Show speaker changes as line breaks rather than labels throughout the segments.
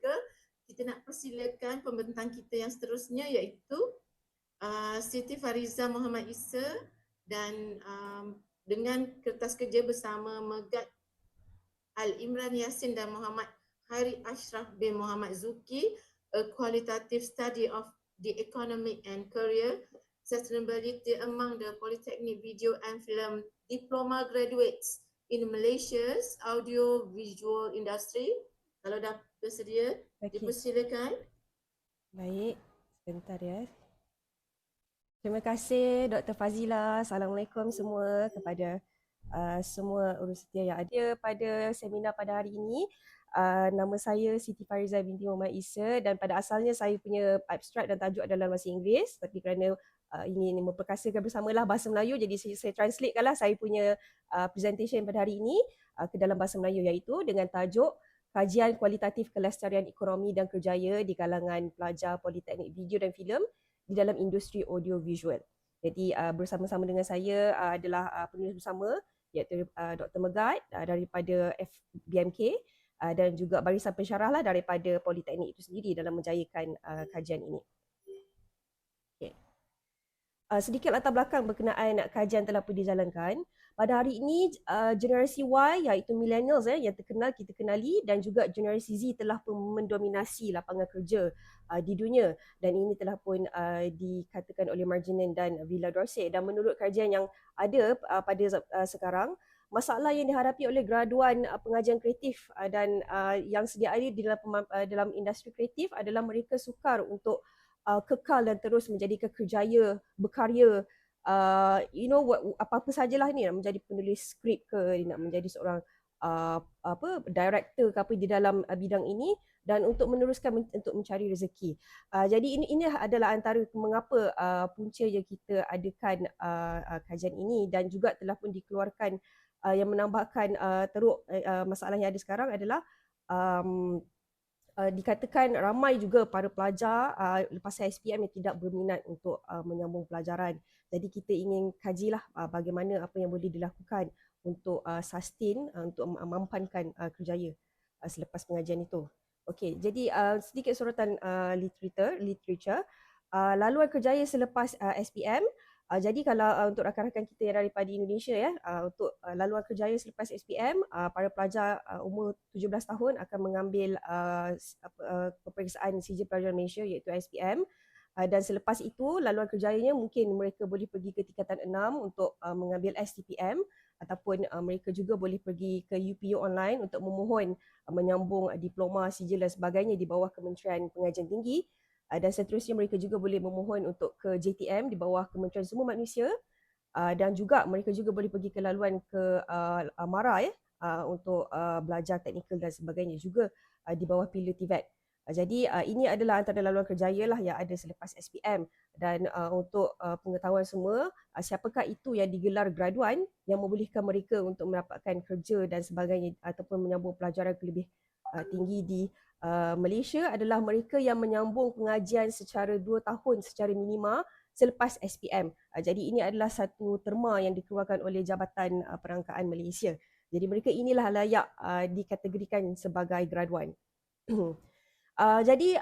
mereka. Kita nak persilakan pembentang kita yang seterusnya iaitu Siti Fariza Muhammad Isa dan dengan kertas kerja bersama Megat Al-Imran Yasin dan Muhammad Hari Ashraf bin Muhammad Zuki, A Qualitative Study of the Economic and Career Sustainability among the Polytechnic Video and Film Diploma Graduates in Malaysia's Audio Visual Industry. Kalau dah bersedia, dipersilakan.
Baik, sebentar ya. Terima kasih Dr. Fazila. Assalamualaikum semua kepada semua urus setia yang ada pada seminar pada hari ini. Nama saya Siti Fariza binti Muhammad Isa dan pada asalnya saya punya abstrak dan tajuk adalah bahasa Inggeris, tapi kerana ingin memperkasakan bersamalah bahasa Melayu, jadi saya translatekanlah saya punya presentation pada hari ini ke dalam bahasa Melayu, iaitu dengan tajuk Kajian Kualitatif Kelestarian Ekonomi dan Kerjaya di kalangan pelajar Politeknik Video dan Filem di dalam industri audio visual. Jadi bersama-sama dengan saya adalah penulis bersama iaitu Dr. Megat daripada FBMK dan juga barisan pensyarah lah daripada Politeknik itu sendiri dalam menjayakan kajian ini. Okay. Sedikit latar belakang berkenaan kajian telah pun dijalankan. Pada hari ini, generasi Y iaitu millennials yang terkenal kita kenali dan juga generasi Z telah pun mendominasi lapangan kerja di dunia dan ini telah pun dikatakan oleh Marginen dan Villa Dorsey. Dan menurut kajian yang ada pada sekarang, masalah yang dihadapi oleh graduan pengajian kreatif dan yang sedia ada di dalam industri kreatif adalah mereka sukar untuk kekal dan terus menjadi kerjaya, berkarya, apa-apa sajalah ni, nak menjadi penulis skrip ke, nak menjadi seorang director ke apa di dalam bidang ini dan untuk meneruskan untuk mencari rezeki. Jadi ini adalah antara mengapa punca yang kita adakan kajian ini dan juga telah pun dikeluarkan yang menambahkan teruk masalah yang ada sekarang adalah dikatakan ramai juga para pelajar lepas SPM yang tidak berminat untuk menyambung pelajaran. Jadi kita ingin kajilah bagaimana apa yang boleh dilakukan untuk sustain, untuk memampankan kerjaya selepas pengajian itu. Okey, jadi sedikit sorotan literature. Laluan kerjaya selepas SPM. Jadi kalau untuk rakan-rakan kita yang daripada Indonesia untuk laluan kerjaya selepas SPM, para pelajar umur 17 tahun akan mengambil peperiksaan sijil pelajar Malaysia iaitu SPM. Dan selepas itu laluan kerjayanya mungkin mereka boleh pergi ke tingkatan 6 untuk mengambil STPM ataupun mereka juga boleh pergi ke UPU online untuk memohon menyambung diploma, sijil dan sebagainya di bawah Kementerian Pengajian Tinggi. Dan seterusnya mereka juga boleh memohon untuk ke JTM di bawah Kementerian Sumber Manusia dan juga mereka juga boleh pergi ke laluan ke MARA untuk belajar teknikal dan sebagainya juga di bawah pilar TVET. Jadi ini adalah antara laluan kerjaya lah yang ada selepas SPM dan untuk pengetahuan semua, siapakah itu yang digelar graduan yang membolehkan mereka untuk mendapatkan kerja dan sebagainya ataupun menyambung pelajaran ke lebih tinggi di Malaysia adalah mereka yang menyambung pengajian secara 2 tahun secara minima selepas SPM. Jadi ini adalah satu terma yang dikeluarkan oleh Jabatan Perangkaan Malaysia. Jadi mereka inilah layak dikategorikan sebagai graduan. Jadi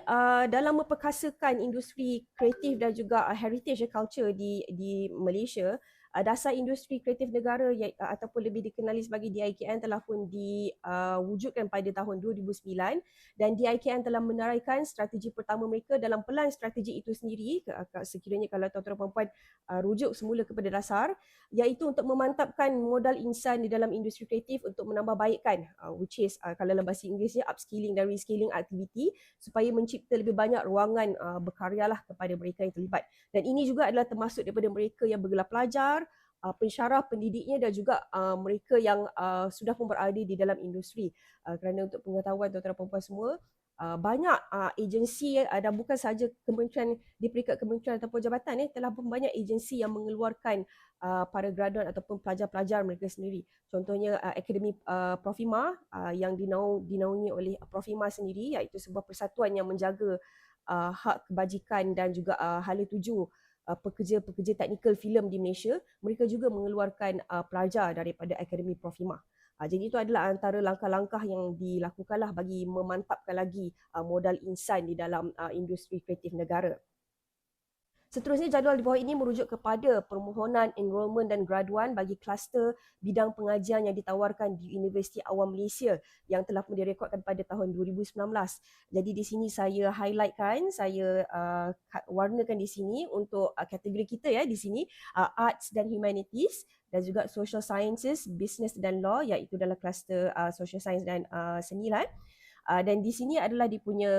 dalam memperkasakan industri kreatif dan juga heritage culture di Malaysia, dasar industri kreatif negara ataupun lebih dikenali sebagai DIKN telah pun diwujudkan pada tahun 2009 dan DIKN telah menaraikan strategi pertama mereka dalam pelan strategi itu sendiri, sekiranya kalau tuan-tuan dan puan-puan rujuk semula kepada dasar, iaitu untuk memantapkan modal insan di dalam industri kreatif untuk menambahbaikkan which is kalau dalam bahasa Inggerisnya upskilling dan reskilling activity supaya mencipta lebih banyak ruangan berkaryalah kepada mereka yang terlibat. Dan ini juga adalah termasuk daripada mereka yang bergelar pelajar, pensyarah, pendidiknya dan juga mereka yang sudah pun berada di dalam industri. Kerana untuk pengetahuan tuan-tuan dan puan-puan semua, banyak agensi dan bukan sahaja kementerian di peringkat kementerian ataupun jabatan telah pun banyak agensi yang mengeluarkan para graduan ataupun pelajar-pelajar mereka sendiri. Contohnya Akademi Profima yang dinaungi oleh Profima sendiri, iaitu sebuah persatuan yang menjaga hak kebajikan dan juga hala tuju pekerja-pekerja teknikal filem di Malaysia. Mereka juga mengeluarkan pelajar daripada Akademi Profima. Jadi itu adalah antara langkah-langkah yang dilakukanlah bagi memantapkan lagi modal insan di dalam industri kreatif negara. Seterusnya, jadual di bawah ini merujuk kepada permohonan enrolment dan graduan bagi kluster bidang pengajian yang ditawarkan di Universiti Awam Malaysia yang telah pun direkodkan pada tahun 2019. Jadi di sini saya highlightkan, saya warnakan di sini untuk kategori kita ya di sini, arts dan humanities dan juga social sciences, business dan law, iaitu dalam kluster social science dan seni lah. Dan di sini adalah dia punya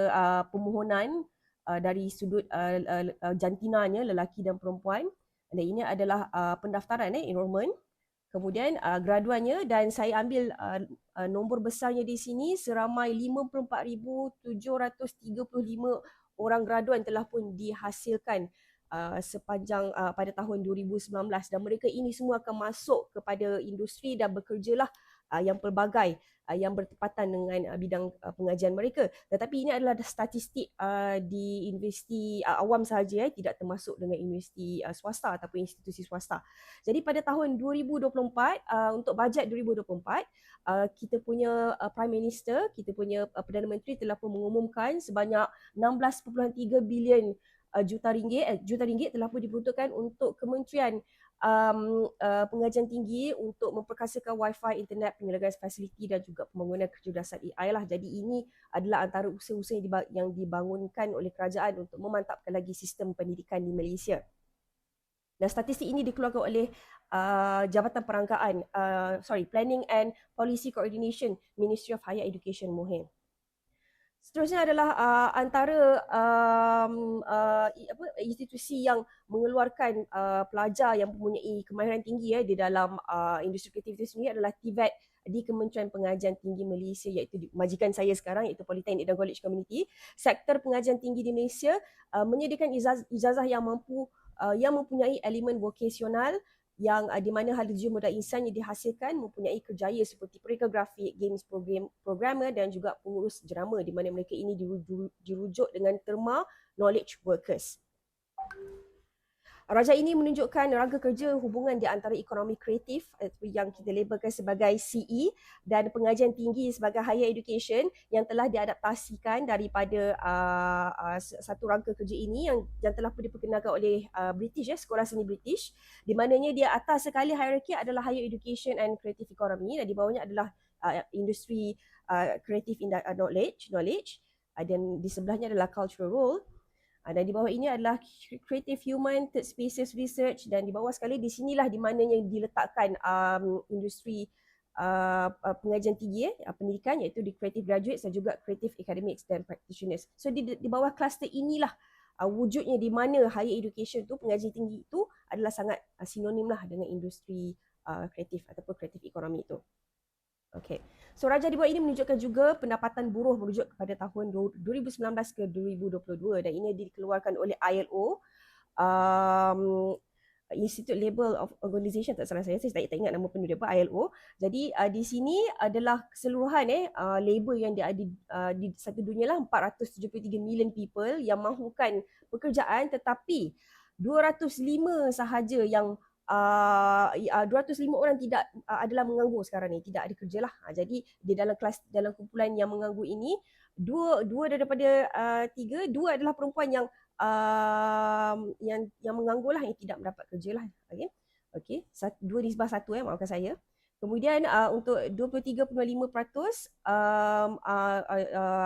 permohonan dari sudut jantinanya, lelaki dan perempuan. Dan ini adalah pendaftaran enrollment. Kemudian graduannya, dan saya ambil nombor besarnya di sini, seramai 54,735 orang graduan telah pun dihasilkan sepanjang pada tahun 2019, dan mereka ini semua akan masuk kepada industri dan bekerjalah yang pelbagai yang bertepatan dengan bidang pengajian mereka. Tetapi ini adalah statistik di universiti awam sahaja, tidak termasuk dengan universiti swasta ataupun institusi swasta. Jadi pada tahun 2024, untuk bajet 2024, kita punya Prime Minister, kita punya Perdana Menteri telah pun mengumumkan sebanyak 16.3 bilion juta ringgit telah pun diperuntukkan untuk Kementerian pengajian tinggi untuk memperkasakan wifi, internet, penyelenggaraan fasiliti dan juga pembangunan kecerdasan AI lah. Jadi ini adalah antara usaha-usaha yang dibangunkan oleh kerajaan untuk memantapkan lagi sistem pendidikan di Malaysia. Dan statistik ini dikeluarkan oleh Jabatan Perangkaan, Planning and Policy Coordination, Ministry of Higher Education, MOHEM. Seterusnya adalah antara institusi yang mengeluarkan pelajar yang mempunyai kemahiran tinggi di dalam industri kreatif itu sendiri adalah TVET di Kementerian Pengajian Tinggi Malaysia, iaitu majikan saya sekarang, iaitu Politeknik dan College Community. Sektor pengajian tinggi di Malaysia menyediakan ijazah yang yang mempunyai elemen vokasional, yang di mana hal tujuan modal insan yang dihasilkan mempunyai kerjaya seperti pereka grafik, games programmer dan juga pengurus jenama, di mana mereka ini dirujuk dengan terma knowledge workers. Raja ini menunjukkan rangka kerja hubungan di antara ekonomi kreatif yang kita labelkan sebagai CE dan pengajian tinggi sebagai higher education yang telah diadaptasikan daripada satu rangka kerja ini yang telah pun diperkenalkan oleh British, Sekolah Seni British, di mananya dia atas sekali hierarki adalah higher education and creative economy, dan di bawahnya adalah industri creative knowledge, dan di sebelahnya adalah cultural role. Dan di bawah ini adalah creative human, third spaces research, dan di bawah sekali di sinilah di mana yang diletakkan industri pengajian tinggi pendidikan, iaitu di creative graduates dan juga creative academics dan practitioners. So di bawah kluster inilah wujudnya di mana higher education tu, pengajian tinggi itu adalah sangat sinonim lah dengan industri kreatif ataupun kreatif ekonomi itu. Okay. So raja di bawah ini menunjukkan juga pendapatan buruh merujuk kepada tahun 2019 ke 2022, dan ini dikeluarkan oleh ILO, Institute Labor of Organisation, tak salah saya tak ingat nama penuh dia apa, ILO. Jadi di sini adalah keseluruhan labor yang ada di satu dunia lah, 473 million people yang mahukan pekerjaan, tetapi 205 sahaja yang 205 orang tidak adalah menganggur sekarang ni, tidak ada kerja lah. Jadi di dalam kumpulan yang menganggur ini, dua daripada tiga, dua adalah perempuan yang menganggur lah, yang tidak mendapat kerja lah. Okay. 2/1 maafkan saya. Kemudian untuk 23.5%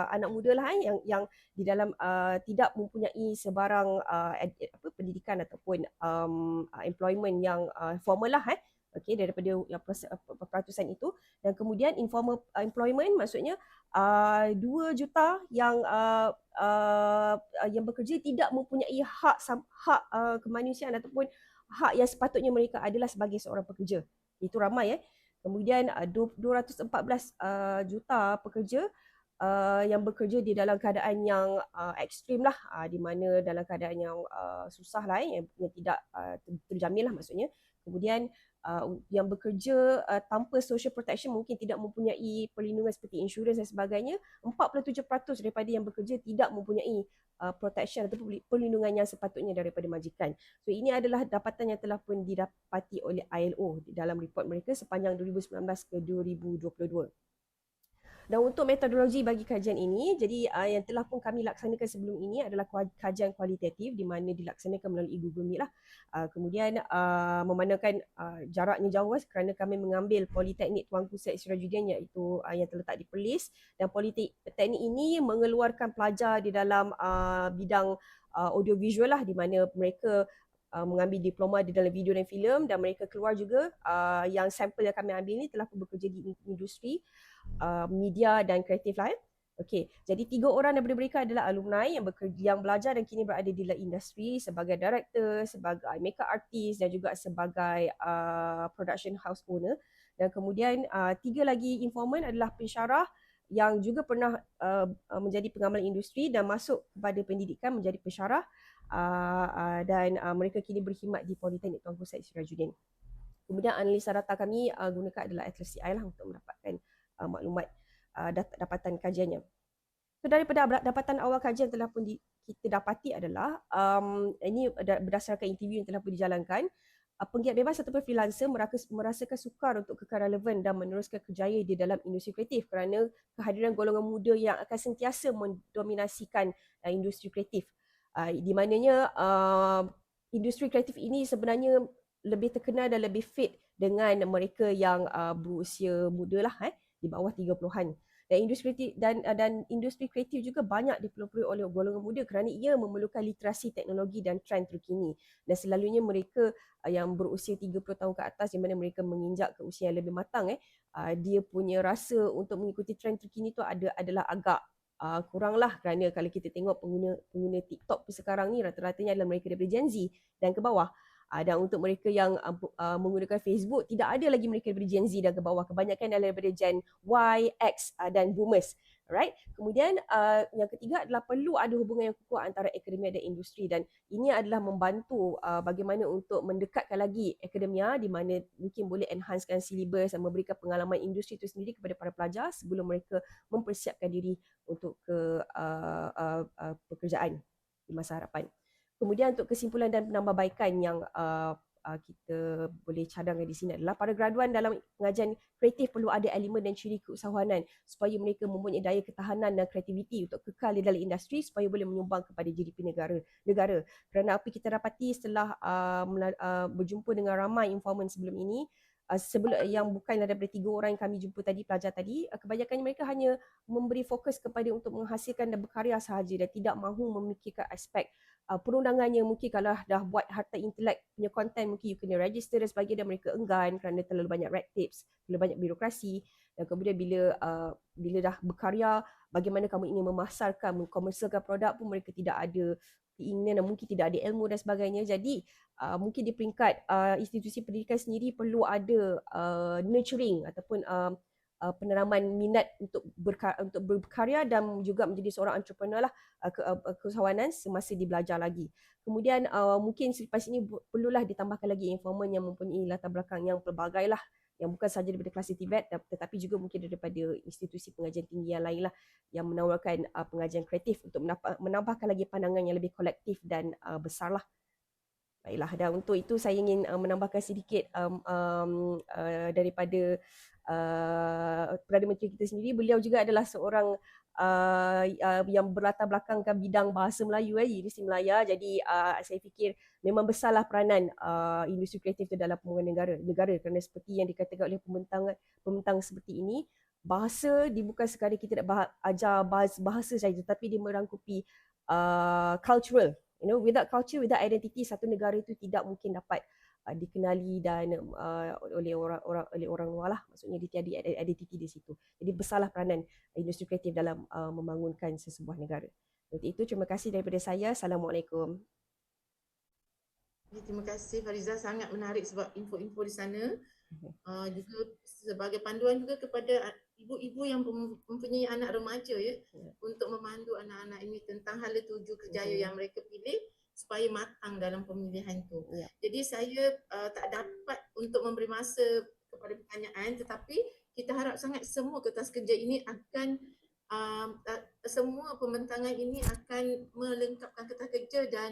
anak muda lah yang di dalam tidak mempunyai sebarang pendidikan ataupun employment yang formal lah daripada peratusan itu. Dan kemudian informal employment, maksudnya 2 juta yang bekerja tidak mempunyai hak kemanusiaan ataupun hak yang sepatutnya mereka adalah sebagai seorang pekerja. Itu ramai Kemudian 214 juta pekerja yang bekerja di dalam keadaan yang ekstrim lah, di mana dalam keadaan yang susah lah, yang tidak terjamin lah maksudnya. Kemudian yang bekerja tanpa social protection mungkin tidak mempunyai perlindungan seperti insurans dan sebagainya. 47% daripada yang bekerja tidak mempunyai protection atau perlindungan yang sepatutnya daripada majikan. So ini adalah dapatan yang telah pun didapati oleh ILO dalam report mereka sepanjang 2019 ke 2022. Dan untuk metodologi bagi kajian ini, jadi yang telah pun kami laksanakan sebelum ini adalah kajian kualitatif di mana dilaksanakan melalui Google Meet lah. Kemudian memandangkan jaraknya jauh kerana kami mengambil Politeknik Tuanku Syed Sirajuddin iaitu yang terletak di Perlis, dan Politeknik ini mengeluarkan pelajar di dalam bidang audiovisual lah, di mana mereka mengambil diploma di dalam video dan filem, dan mereka keluar juga yang sampel yang kami ambil ni telah pun bekerja di industri media dan kreatif lah. Okey, jadi 3 orang daripada mereka adalah alumni yang bekerja, yang belajar dan kini berada di dalam industri sebagai director, sebagai makeup artist dan juga sebagai production house owner. Dan kemudian 3 lagi informan adalah pensyarah yang juga pernah menjadi pengamal industri dan masuk kepada pendidikan menjadi pensyarah, dan mereka kini berkhidmat di Politeknik Tuanku Syed Sirajuddin. Kemudian analisa data kami gunakan adalah Atlas CI lah untuk mendapatkan maklumat dapatan kajiannya. So daripada dapatan awal kajian telah pun kita dapati adalah ini berdasarkan interview yang telah pun dijalankan, penggiat bebas ataupun freelancer merasakan sukar untuk kekal relevan dan meneruskan kerjaya di dalam industri kreatif kerana kehadiran golongan muda yang akan sentiasa mendominasikan industri kreatif. Di mananya industri kreatif ini sebenarnya lebih terkenal dan lebih fit dengan mereka yang berusia muda lah, di bawah 30-an. Dan industri kreatif juga banyak dipelopori oleh golongan muda kerana ia memerlukan literasi teknologi dan trend terkini. Dan selalunya mereka yang berusia 30 tahun ke atas, di mana mereka menginjak ke usia yang lebih matang, dia punya rasa untuk mengikuti trend terkini tu adalah agak kurang lah, kerana kalau kita tengok pengguna TikTok sekarang ni rata-ratanya adalah mereka daripada Gen Z dan ke bawah. Dan untuk mereka yang menggunakan Facebook, tidak ada lagi mereka daripada Gen Z dan ke bawah. Kebanyakan adalah daripada Gen Y, X dan Boomers. Alright. Kemudian yang ketiga adalah perlu ada hubungan yang kukuh antara akademia dan industri, dan ini adalah membantu bagaimana untuk mendekatkan lagi akademia, di mana mungkin boleh enhancekan silibus dan memberikan pengalaman industri itu sendiri kepada para pelajar sebelum mereka mempersiapkan diri untuk ke pekerjaan di masa hadapan. Kemudian untuk kesimpulan dan penambahbaikan yang kita boleh cadangkan di sini adalah para graduan dalam pengajian kreatif perlu ada elemen dan ciri keusahawanan supaya mereka mempunyai daya ketahanan dan kreativiti untuk kekal di dalam industri supaya boleh menyumbang kepada GDP negara. Kerana apa kita dapati setelah berjumpa dengan ramai informan sebelum ini, sebelum yang bukan daripada 3 orang yang kami jumpa tadi, pelajar tadi, kebanyakan mereka hanya memberi fokus kepada untuk menghasilkan dan berkarya sahaja dan tidak mahu memikirkan aspek perundangannya. Mungkin kalau dah buat harta intelek punya konten, mungkin you kena register dan sebagainya, dan mereka enggan kerana terlalu banyak red tapes, terlalu banyak birokrasi. Dan kemudian bila dah berkarya, bagaimana kamu ingin memasarkan, mengkomersialkan produk pun mereka tidak ada keinginan dan mungkin tidak ada ilmu dan sebagainya. Jadi mungkin di peringkat institusi pendidikan sendiri perlu ada nurturing ataupun peneraman minat untuk berkarya dan juga menjadi seorang entrepreneur lah, keusahawanan semasa dibelajar lagi. Kemudian mungkin selepas ini perlulah ditambahkan lagi informan yang mempunyai latar belakang yang pelbagai lah, yang bukan sahaja daripada kelas TVET tetapi juga mungkin daripada institusi pengajian tinggi yang lain lah, yang menawarkan pengajian kreatif untuk menambahkan lagi pandangan yang lebih kolektif dan besar lah. Baiklah, dan untuk itu saya ingin menambahkan sedikit daripada Perdana Menteri kita sendiri. Beliau juga adalah seorang yang berlatar belakangkan bidang bahasa Melayu, Universiti Melaya. Jadi saya fikir memang besarlah peranan industri kreatif itu dalam pembangunan negara kerana seperti yang dikatakan oleh pembentang seperti ini, bahasa bukan sekadar kita nak ajar bahasa saja, tetapi dia merangkupi cultural. Without culture, without identity, satu negara itu tidak mungkin dapat dikenali dan oleh orang luar lah. Maksudnya dia tiada identiti di situ. Jadi besarlah peranan industri kreatif dalam membangunkan sesebuah negara. Untuk itu, terima kasih daripada saya. Assalamualaikum.
Terima kasih Fariza, sangat menarik sebab info-info di sana. Juga sebagai panduan juga kepada ibu-ibu yang mempunyai anak remaja untuk memandu anak-anak ini tentang hala tuju kerjaya yang mereka pilih supaya matang dalam pemilihan tu. Jadi saya tak dapat untuk memberi masa kepada pertanyaan, tetapi kita harap sangat semua kertas kerja ini akan semua pembentangan ini akan melengkapkan kertas kerja dan